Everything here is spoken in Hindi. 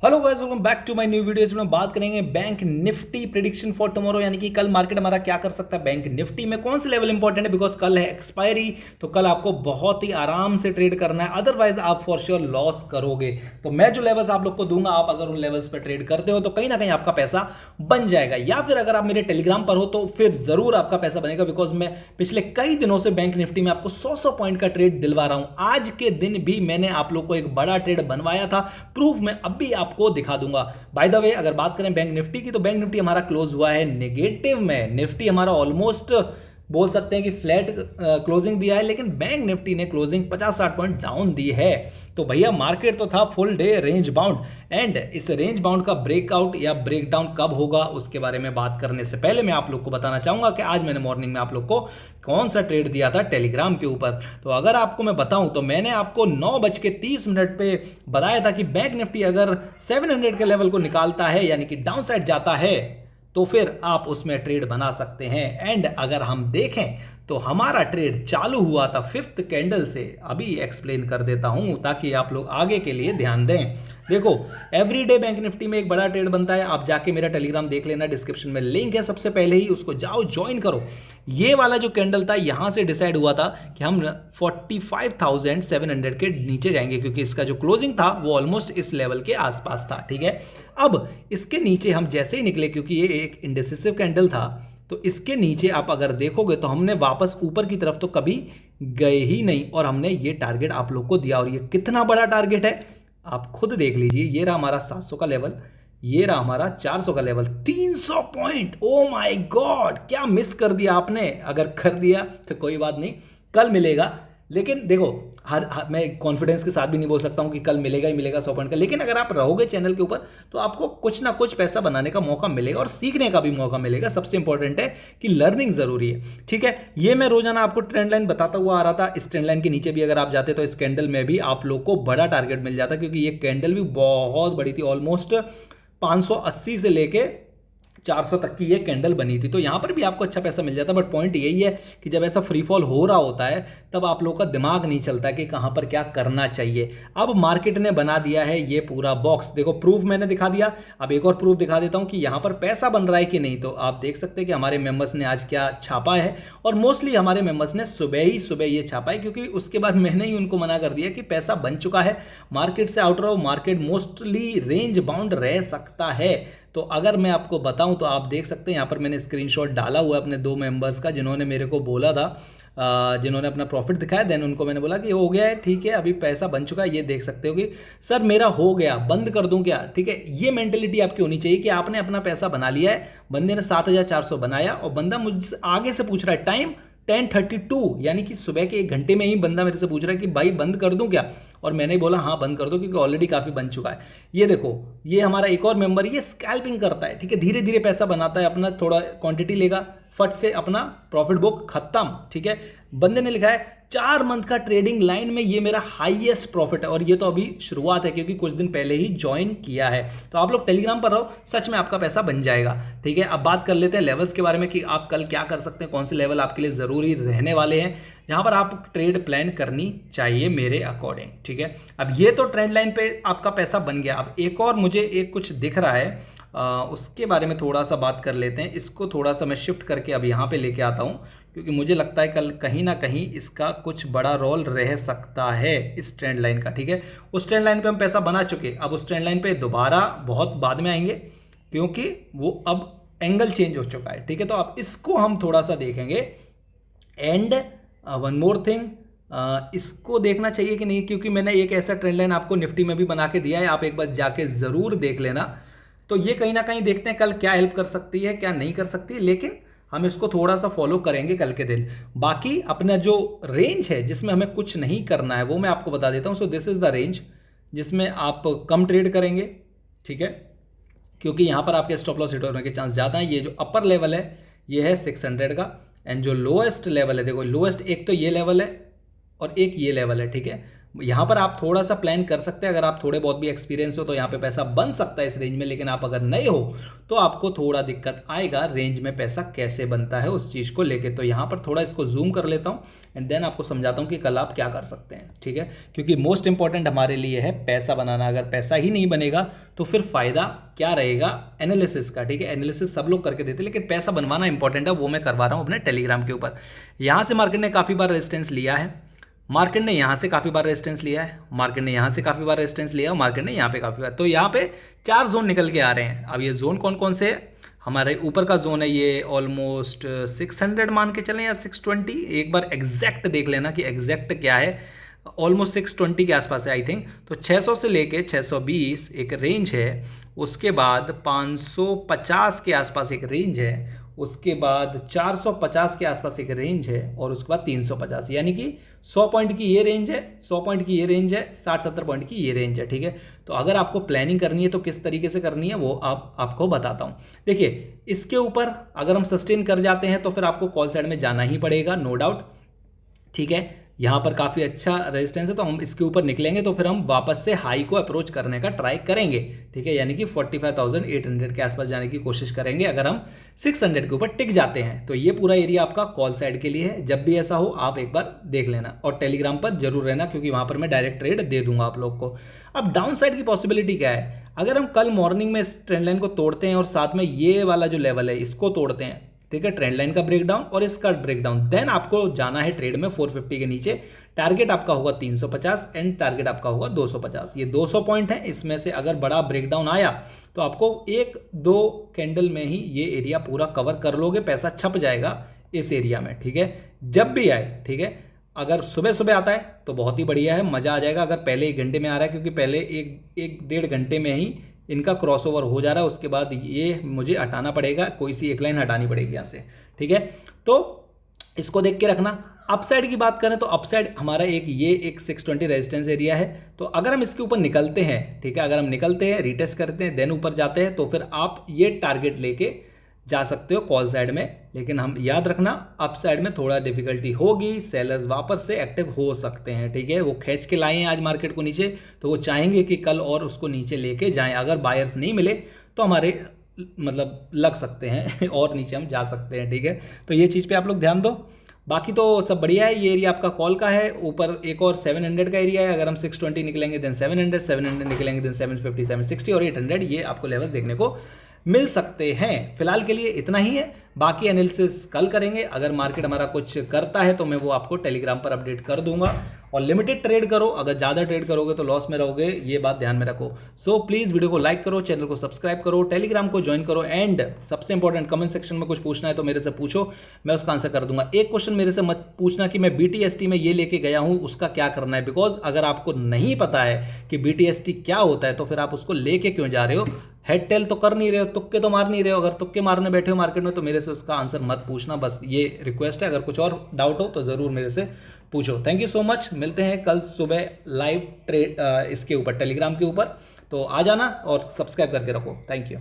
Hello guys, welcome back to my new video. इसमें बात करेंगे Bank Nifty prediction for tomorrow, यानी कि कल मार्केट हमारा क्या कर सकता है। बैंक निफ्टी में कौन से लेवल इंपॉर्टेंट है, बिकॉज कल है एक्सपायरी, तो कल आपको बहुत ही आराम से ट्रेड करना है, अदरवाइज आप फॉर श्योर लॉस करोगे। तो मैं जो लेवल्स आप लोग को दूंगा, आप अगर उन लेवल्स पर ट्रेड करते हो तो कहीं ना कहीं आपका पैसा बन जाएगा, या फिर अगर आप मेरे टेलीग्राम पर हो तो फिर जरूर आपका पैसा बनेगा, बिकॉज मैं पिछले कई दिनों से बैंक निफ्टी में आपको 100 पॉइंट का ट्रेड दिलवा रहा हूं। आज के दिन भी मैंने आप लोग को एक बड़ा ट्रेड बनवाया था, प्रूफ मैं अभी आपको दिखा दूंगा। बाय द वे, अगर बात करें बैंक निफ्टी की, तो बैंक निफ्टी हमारा क्लोज हुआ है नेगेटिव में। निफ्टी हमारा ऑलमोस्ट बोल सकते हैं कि फ्लैट क्लोजिंग दिया है, लेकिन बैंक निफ्टी ने क्लोजिंग 50-60 पॉइंट डाउन दी है। तो भैया मार्केट तो था full day range bound, and इस रेंज बाउंड का ब्रेकआउट या ब्रेकडाउन कब होगा उसके बारे में बात करने से पहले मैं आप लोग को बताना चाहूंगा कि आज मैंने मॉर्निंग में आप लोग को कौन सा ट्रेड दिया था टेलीग्राम के ऊपर। तो अगर आपको मैं बताऊं तो मैंने आपको 9:30 पे बताया था कि बैंक निफ्टी अगर 700 के लेवल को निकालता है, यानी कि डाउन साइड जाता है, तो फिर आप उसमें ट्रेड बना सकते हैं। एंड अगर हम देखें तो हमारा ट्रेड चालू हुआ था फिफ्थ कैंडल से। अभी एक्सप्लेन कर देता हूं ताकि आप लोग आगे के लिए ध्यान दें। देखो, एवरीडे बैंक निफ्टी में एक बड़ा ट्रेड बनता है। आप जाके मेरा टेलीग्राम देख लेना, डिस्क्रिप्शन में लिंक है, सबसे पहले ही उसको जाओ ज्वाइन करो। ये वाला जो कैंडल था, यहां से डिसाइड हुआ था कि हम 45,700 के नीचे जाएंगे, क्योंकि इसका जो क्लोजिंग था वो ऑलमोस्ट इस लेवल के आसपास था। ठीक है, अब इसके नीचे हम जैसे ही निकले, क्योंकि ये एक इंडिसिसिव कैंडल था, तो इसके नीचे आप अगर देखोगे तो हमने वापस ऊपर की तरफ तो कभी गए ही नहीं, और हमने ये टारगेट आप लोग को दिया। और ये कितना बड़ा टारगेट है आप खुद देख लीजिए। ये रहा हमारा 700 का लेवल, ये रहा हमारा 400 का level, 300 point. Oh my God, क्या मिस कर दिया आपने। अगर कर दिया तो कोई बात नहीं, कल मिलेगा। लेकिन देखो, मैं कॉन्फिडेंस के साथ भी नहीं बोल सकता हूं कि कल मिलेगा ही मिलेगा 100 पॉइंट का, लेकिन अगर आप रहोगे चैनल के ऊपर तो आपको कुछ ना कुछ पैसा बनाने का मौका मिलेगा और सीखने का भी मौका मिलेगा। सबसे इंपॉर्टेंट है कि लर्निंग जरूरी है। ठीक है, ये मैं रोजाना आपको ट्रेंड लाइन बताता हुआ आ रहा था। इस ट्रेंड लाइन के नीचे भी अगर आप जाते तो इस कैंडल में भी आप लोग को बड़ा टारगेट मिल जाता, क्योंकि ये कैंडल भी बहुत बड़ी थी। ऑलमोस्ट 580 से लेके 400 तक की ये कैंडल बनी थी। तो यहां पर भी आपको अच्छा पैसा मिल जाता, बट पॉइंट यही है कि जब ऐसा फ्री फॉल हो रहा होता है तब आप लोगों का दिमाग नहीं चलता कि कहां पर क्या करना चाहिए। अब मार्केट ने बना दिया है ये पूरा बॉक्स। देखो, प्रूफ मैंने दिखा दिया, अब एक और प्रूफ दिखा देता हूं कि यहां पर पैसा बन रहा है कि नहीं। तो आप देख सकते हैं कि हमारे मेंबर्स ने आज क्या छापा है, और मोस्टली हमारे मेंबर्स ने सुबह ये छापा है, क्योंकि उसके बाद मैंने ही उनको मना कर दिया कि पैसा बन चुका है, मार्केट से आउट रहो, मार्केट मोस्टली रेंज बाउंड रह सकता है। तो अगर मैं आपको बताऊं तो आप देख सकते हैं, यहाँ पर मैंने स्क्रीनशॉट डाला हुआ है अपने 2 मेंबर्स का, जिन्होंने मेरे को बोला था, जिन्होंने अपना प्रॉफिट दिखाया। देन उनको मैंने बोला कि हो गया है, ठीक है, अभी पैसा बन चुका है। ये देख सकते हो कि सर मेरा हो गया, बंद कर दूं क्या। ठीक है, ये मेंटेलिटी आपकी होनी चाहिए कि आपने अपना पैसा बना लिया है। बंदे ने 7,400 बनाया, और बंदा मुझसे आगे से पूछ रहा है टाइम 10:32, यानी कि सुबह के 1 घंटे में ही बंदा मेरे से पूछ रहा है कि भाई बंद कर दूं क्या। और मैंने बोला हाँ बंद कर दो, क्योंकि ऑलरेडी काफी बन चुका है। ये देखो, ये हमारा एक और मेंबर, ये स्कैल्पिंग करता है। ठीक है, धीरे धीरे पैसा बनाता है, अपना थोड़ा क्वांटिटी लेगा, फट से अपना प्रॉफिट बुक खत्म। ठीक है, बंदे ने लिखा है 4 मंथ का ट्रेडिंग लाइन में ये मेरा हाईएस्ट प्रॉफिट है, और ये तो अभी शुरुआत है, क्योंकि कुछ दिन पहले ही ज्वाइन किया है। तो आप लोग टेलीग्राम पर रहो, सच में आपका पैसा बन जाएगा। ठीक है, अब बात कर लेते हैं लेवल्स के बारे में कि आप कल क्या कर सकते हैं, कौन से लेवल आपके लिए जरूरी रहने वाले हैं, जहां पर आप ट्रेड प्लान करनी चाहिए मेरे अकॉर्डिंग। ठीक है, अब ये तो ट्रेंड लाइन पे आपका पैसा बन गया। अब एक और मुझे एक कुछ दिख रहा है, उसके बारे में थोड़ा सा बात कर लेते हैं। इसको थोड़ा सा मैं शिफ्ट करके अब यहाँ पे लेके आता हूँ, क्योंकि मुझे लगता है कल कहीं ना कहीं इसका कुछ बड़ा रोल रह सकता है इस ट्रेंड लाइन का। ठीक है, उस ट्रेंड लाइन पे हम पैसा बना चुके, अब उस ट्रेंड लाइन पे दोबारा बहुत बाद में आएंगे, क्योंकि वो अब एंगल चेंज हो चुका है। ठीक है, तो अब इसको हम थोड़ा सा देखेंगे। एंड वन मोर थिंग, इसको देखना चाहिए कि नहीं, क्योंकि मैंने एक ऐसा ट्रेंड लाइन आपको निफ्टी में भी बना के दिया है, आप एक बार जाके जरूर देख लेना। तो ये कहीं ना कहीं देखते हैं कल क्या हेल्प कर सकती है, क्या नहीं कर सकती, लेकिन हम इसको थोड़ा सा फॉलो करेंगे कल के दिन। बाकी अपना जो रेंज है जिसमें हमें कुछ नहीं करना है वो मैं आपको बता देता हूं। So this is the range जिसमें आप कम ट्रेड करेंगे। ठीक है, क्योंकि यहां पर आपके स्टॉप लॉस हिट होने के चांस ज़्यादा हैं। ये जो अपर लेवल है ये है 600 का, एंड जो लोएस्ट लेवल है, देखो लोएस्ट एक तो ये लेवल है और एक ये लेवल है। ठीक है, यहाँ पर आप थोड़ा सा प्लान कर सकते हैं, अगर आप थोड़े बहुत भी एक्सपीरियंस हो तो यहाँ पे पैसा बन सकता है इस रेंज में, लेकिन आप अगर नए हो तो आपको थोड़ा दिक्कत आएगा रेंज में पैसा कैसे बनता है उस चीज़ को लेके। तो यहाँ पर थोड़ा इसको जूम कर लेता हूँ एंड देन आपको समझाता हूँ कि कल आप क्या कर सकते हैं, ठीक है। क्योंकि मोस्ट इंपॉर्टेंट हमारे लिए है पैसा बनाना। अगर पैसा ही नहीं बनेगा तो फिर फायदा क्या रहेगा एनालिसिस का, ठीक है। एनालिसिस सब लोग करके देते हैं, लेकिन पैसा बनवाना इंपॉर्टेंट है, वो मैं करवा रहा हूँ अपने टेलीग्राम के ऊपर। यहाँ से मार्केट ने काफ़ी बार रेजिस्टेंस लिया है, मार्केट ने यहाँ से काफ़ी बार रेजिस्टेंस लिया है, मार्केट ने यहाँ से काफ़ी बार रेजिस्टेंस लिया, मार्केट ने यहाँ पे काफ़ी बार। तो यहाँ पे 4 जोन निकल के आ रहे हैं। अब ये जोन कौन कौन से है, हमारे ऊपर का जोन है ये ऑलमोस्ट 600 मान के चलें या 620, एक बार एग्जैक्ट देख लेना कि एग्जैक्ट क्या है। ऑलमोस्ट 620 के आसपास है आई थिंक। तो 600 से लेके 620 एक रेंज है, उसके बाद 550 के आसपास एक रेंज है, उसके बाद 450 के आसपास एक रेंज है, और उसके बाद 350, यानी कि 100 पॉइंट की ये रेंज है, 100 पॉइंट की ये रेंज है, 60-70 पॉइंट की ये रेंज है, ठीक है। तो अगर आपको प्लानिंग करनी है तो किस तरीके से करनी है वो आपको बताता हूँ। देखिए इसके ऊपर अगर हम सस्टेन कर जाते हैं तो फिर आपको कॉल साइड में जाना ही पड़ेगा, नो डाउट, ठीक है। यहाँ पर काफ़ी अच्छा रेजिस्टेंस है, तो हम इसके ऊपर निकलेंगे तो फिर हम वापस से हाई को अप्रोच करने का ट्राई करेंगे, ठीक है। यानी कि 45,800 के आसपास जाने की कोशिश करेंगे अगर हम 600 के ऊपर टिक जाते हैं। तो ये पूरा एरिया आपका कॉल साइड के लिए है। जब भी ऐसा हो आप एक बार देख लेना, और टेलीग्राम पर जरूर रहना क्योंकि वहाँ पर मैं डायरेक्ट ट्रेड दे दूंगा आप लोग को। अब डाउन साइड की पॉसिबिलिटी क्या है, अगर हम कल मॉर्निंग में इस ट्रेंड लाइन को तोड़ते हैं और साथ में ये वाला जो लेवल है इसको तोड़ते हैं, ठीक है, ट्रेंड लाइन का ब्रेकडाउन और इसका ब्रेकडाउन, देन आपको जाना है ट्रेड में 450 के नीचे। टारगेट आपका होगा 350 एंड टारगेट आपका होगा 250। ये 200 पॉइंट है, इसमें से अगर बड़ा ब्रेकडाउन आया तो आपको 1-2 कैंडल में ही ये एरिया पूरा कवर कर लोगे, पैसा छप जाएगा इस एरिया में, ठीक है। जब भी आए, ठीक है, अगर सुबह सुबह आता है तो बहुत ही बढ़िया है, मज़ा आ जाएगा। अगर पहले 1 घंटे में आ रहा है, क्योंकि पहले एक डेढ़ घंटे में ही इनका क्रॉसओवर हो जा रहा है, उसके बाद ये मुझे हटाना पड़ेगा, कोई सी एक लाइन हटानी पड़ेगी यहाँ से, ठीक है। तो इसको देख के रखना। अपसाइड की बात करें तो अपसाइड हमारा एक 620 रेजिस्टेंस एरिया है। तो अगर हम इसके ऊपर निकलते हैं, ठीक है, अगर हम निकलते हैं, रिटेस्ट करते हैं, देन ऊपर जाते हैं, तो फिर आप ये टारगेट लेके जा सकते हो कॉल साइड में। लेकिन हम याद रखना अप साइड में थोड़ा डिफिकल्टी होगी, सेलर्स वापस से एक्टिव हो सकते हैं, ठीक है। वो खींच के लाए हैं आज मार्केट को नीचे, तो वो चाहेंगे कि कल और उसको नीचे लेके जाएं। अगर बायर्स नहीं मिले तो हमारे मतलब लग सकते हैं और नीचे हम जा सकते हैं, ठीक है। तो ये चीज़ पे आप लोग ध्यान दो। बाकी तो सब बढ़िया है। ये एरिया आपका कॉल का है, ऊपर एक और 700 का एरिया है। अगर हम 620 निकलेंगे देन 700 निकलेंगे देन 750, 760 और 800, ये आपको लेवल्स देखने को मिल सकते हैं। फिलहाल के लिए इतना ही है, बाकी एनालिसिस कल करेंगे। अगर मार्केट हमारा कुछ करता है तो मैं वो आपको टेलीग्राम पर अपडेट कर दूंगा। और लिमिटेड ट्रेड करो, अगर ज़्यादा ट्रेड करोगे तो लॉस में रहोगे, ये बात ध्यान में रखो। सो प्लीज़ वीडियो को लाइक करो, चैनल को सब्सक्राइब करो, टेलीग्राम को ज्वाइन करो, एंड सबसे इंपॉर्टेंट कमेंट सेक्शन में कुछ पूछना है तो मेरे से पूछो, मैं उसका आंसर कर दूंगा। एक क्वेश्चन मेरे से मत पूछना कि मैं BTST में ये लेके गया हूँ उसका क्या करना है, बिकॉज अगर आपको नहीं पता है कि BTST क्या होता है तो फिर आप उसको लेके क्यों जा रहे हो। हेड टेल तो कर नहीं रहे हो, तुक्के तो मार नहीं रहे हो। अगर तुक्के मारने बैठे हो मार्केट में तो मेरे से उसका आंसर मत पूछना, बस ये रिक्वेस्ट है। अगर कुछ और डाउट हो तो ज़रूर मेरे से पूछो। Thank you so much. मिलते हैं कल सुबह लाइव ट्रेड इसके ऊपर टेलीग्राम के ऊपर, तो आ जाना और सब्सक्राइब करके रखो। Thank you.